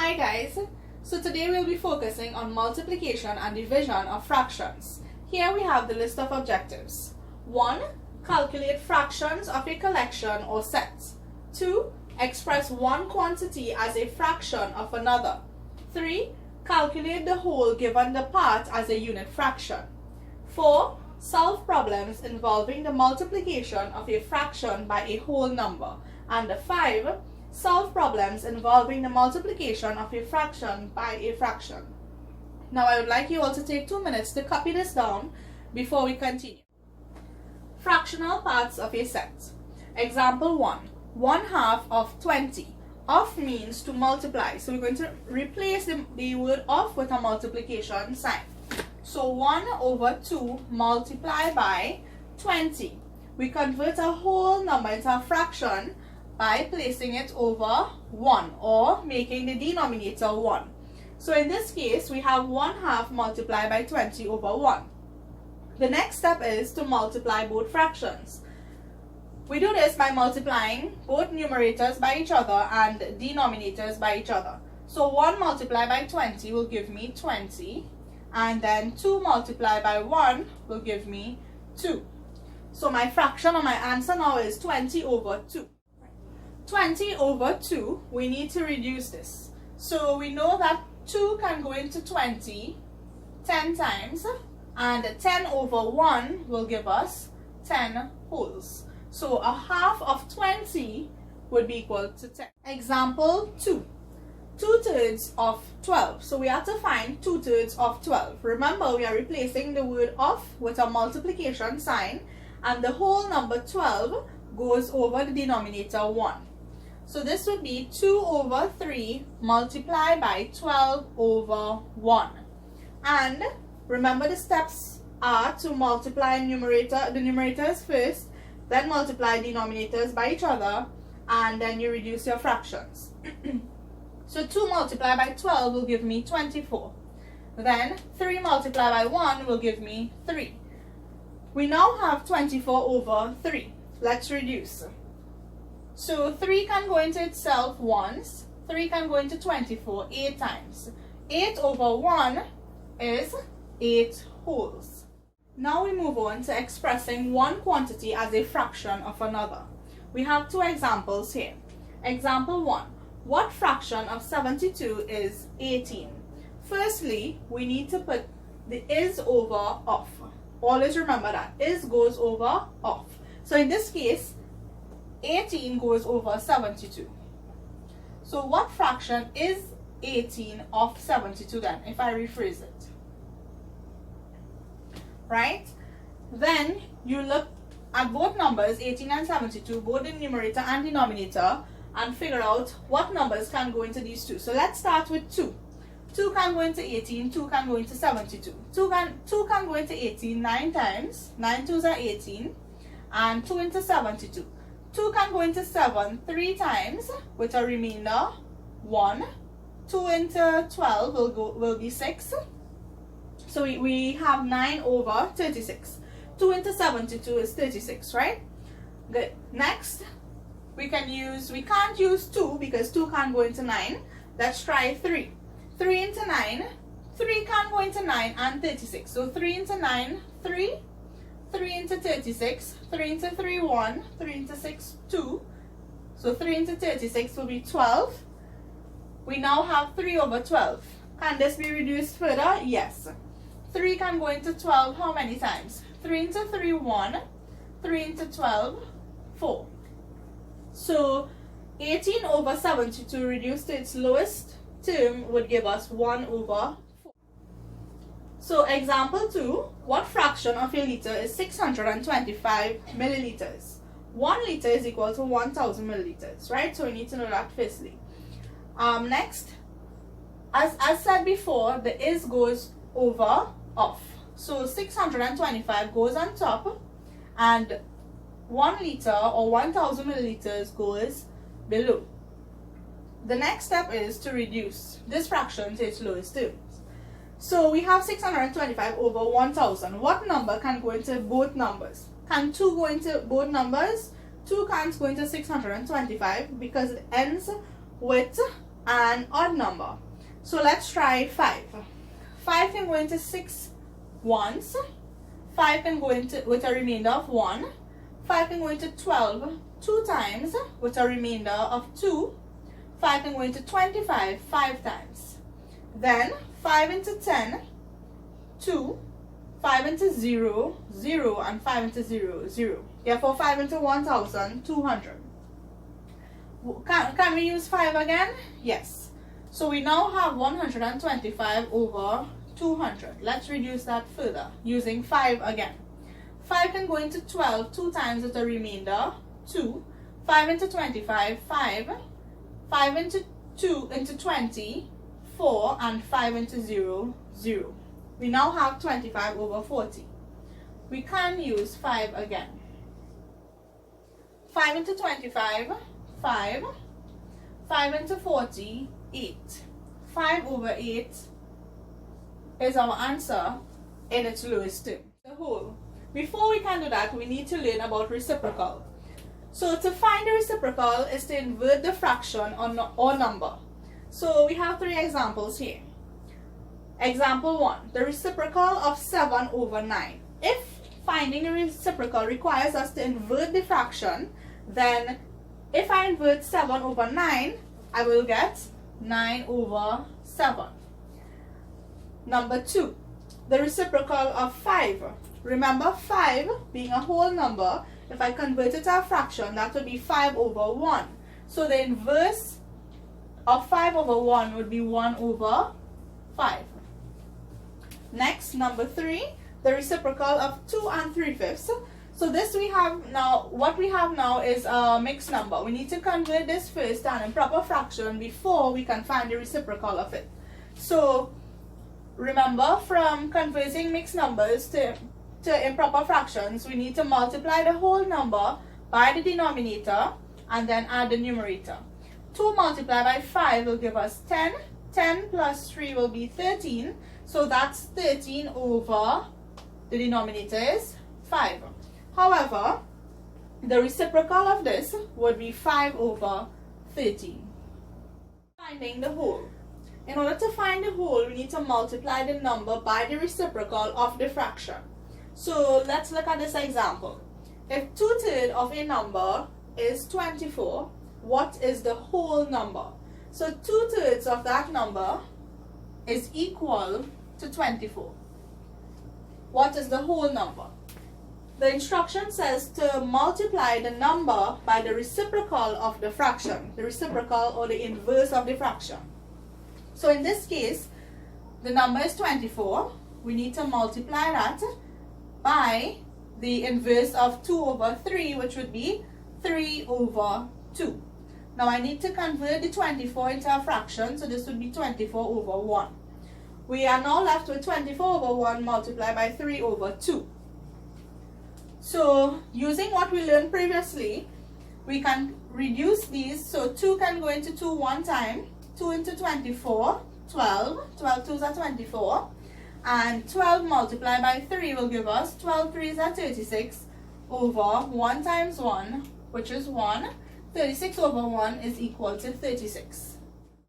Hi guys, so today we'll be focusing on multiplication and division of fractions. Here we have the list of objectives. 1. Calculate fractions of a collection or set. 2. Express one quantity as a fraction of another. 3. Calculate the whole given the part as a unit fraction. 4. Solve problems involving the multiplication of a fraction by a whole number. And 5. Solve problems involving the multiplication of a fraction by a fraction. Now I would like you all to take 2 minutes to copy this down before we continue. Fractional parts of a set. Example 1. 1/2 of 20. Of means to multiply. So we're going to replace the word of with a multiplication sign. So 1/2 multiplied by 20. We convert a whole number into a fraction by placing it over 1 or making the denominator 1. So in this case, we have 1/2 multiplied by 20 over 1. The next step is to multiply both fractions. We do this by multiplying both numerators by each other and denominators by each other. So 1 multiplied by 20 will give me 20, and then 2 multiplied by 1 will give me 2. So my fraction or my answer now is 20 over 2. 20 over 2, we need to reduce this. So we know that 2 can go into 20 10 times, and 10 over 1 will give us 10 wholes. So 1/2 of 20 would be equal to 10. Example 2. 2/3 of 12. So we have to find 2/3 of 12. Remember, we are replacing the word of with a multiplication sign, and the whole number 12 goes over the denominator 1. So this would be 2 over 3 multiplied by 12 over 1. And remember, the steps are to multiply the numerators first, then multiply denominators by each other, and then you reduce your fractions. So 2 multiplied by 12 will give me 24. Then 3 multiplied by 1 will give me 3. We now have 24 over 3. Let's reduce. So 3 can go into itself once, 3 can go into 24 8 times. 8 over 1 is 8 wholes. Now we move on to expressing one quantity as a fraction of another. We have 2 examples here. Example 1. What fraction of 72 is 18? Firstly, we need to put the is over of. Always remember that is goes over of. So in this case, 18 goes over 72. So what fraction is 18 of 72 then, if I rephrase it? Right? Then you look at both numbers, 18 and 72, both the numerator and denominator, and figure out what numbers can go into these two. So let's start with 2. 2 can go into 18, 2 can go into 72. 2 can go into 18 9 times, 9 2s are 18, and 2 into 72. 2 can go into 7 3 times with a remainder 1. 2 into 12 will be 6. So we have 9 over 36. 2 into 72 is 36, right? Good. Next, we can't use 2 because 2 can't go into 9. Let's try 3. 3 into 9. 3 can go into 9 and 36. So 3 into 9, 3. 3 into 36, 3 into 3, 1, 3 into 6, 2. So 3 into 36 will be 12. We now have 3 over 12. Can this be reduced further? Yes. 3 can go into 12 how many times? 3 into 3, 1. 3 into 12, 4. So 18 over 72 reduced to its lowest term would give us 1 over 4. So example 2, what fraction of a liter is 625 milliliters? 1 liter is equal to 1000 milliliters, right? So we need to know that firstly. Next, as said before, the is goes over of. So 625 goes on top, and 1 liter or 1000 milliliters goes below. The next step is to reduce this fraction to its lowest terms. So we have 625 over 1000. What number can go into both numbers? Can 2 go into both numbers? 2 can't go into 625 because it ends with an odd number. So let's try 5. 5 can go into 6 once. 5 can go into with a remainder of 1. 5 can go into 12 2 times with a remainder of 2. 5 can go into 25 5 times. Then 5 into 10, 2. 5 into 0, 0, and 5 into 0, 0. Therefore, 5 into 1,200. Can we use 5 again? Yes. So we now have 125 over 200. Let's reduce that further using 5 again. 5 can go into 12 2 times with a remainder 2. 5 into 25, 5. 5 into 2 into 20, 4, and 5 into 0, 0. We now have 25 over 40. We can use 5 again. 5 into 25, 5. 5 into 40, 8. 5 over 8 is our answer in its lowest term, the whole. Before we can do that, we need to learn about reciprocal. So to find the reciprocal is to invert the fraction or number. So we have 3 examples here. Example 1, the reciprocal of 7 over 9. If finding the reciprocal requires us to invert the fraction, then if I invert 7 over 9, I will get 9 over 7. Number 2, the reciprocal of 5. Remember, 5 being a whole number, if I convert it to a fraction, that would be 5 over 1. So the inverse of 5 over 1 would be 1 over 5. Next, number 3, the reciprocal of 2 and 3/5. So this we have now, what we have now is a mixed number. We need to convert this first to an improper fraction before we can find the reciprocal of it. So remember, from converting mixed numbers to improper fractions, we need to multiply the whole number by the denominator and then add the numerator. 2 multiplied by 5 will give us 10. 10 plus 3 will be 13. So that's 13 over, the denominator is 5. However, the reciprocal of this would be 5 over 13. Finding the whole. In order to find the whole, we need to multiply the number by the reciprocal of the fraction. So let's look at this example. If 2/3 of a number is 24, what is the whole number? So 2/3 of that number is equal to 24. What is the whole number? The instruction says to multiply the number by the reciprocal of the fraction, the reciprocal or the inverse of the fraction. So in this case, the number is 24. We need to multiply that by the inverse of 2 over 3, which would be 3 over 2. Now I need to convert the 24 into a fraction, so this would be 24 over 1. We are now left with 24 over 1 multiplied by 3 over 2. So using what we learned previously, we can reduce these. So 2 can go into 2 one time. 2 into 24, 12. 12 2s are 24. And 12 multiplied by 3 will give us 12 3s are 36 over 1 times 1, which is 1. 36 over 1 is equal to 36.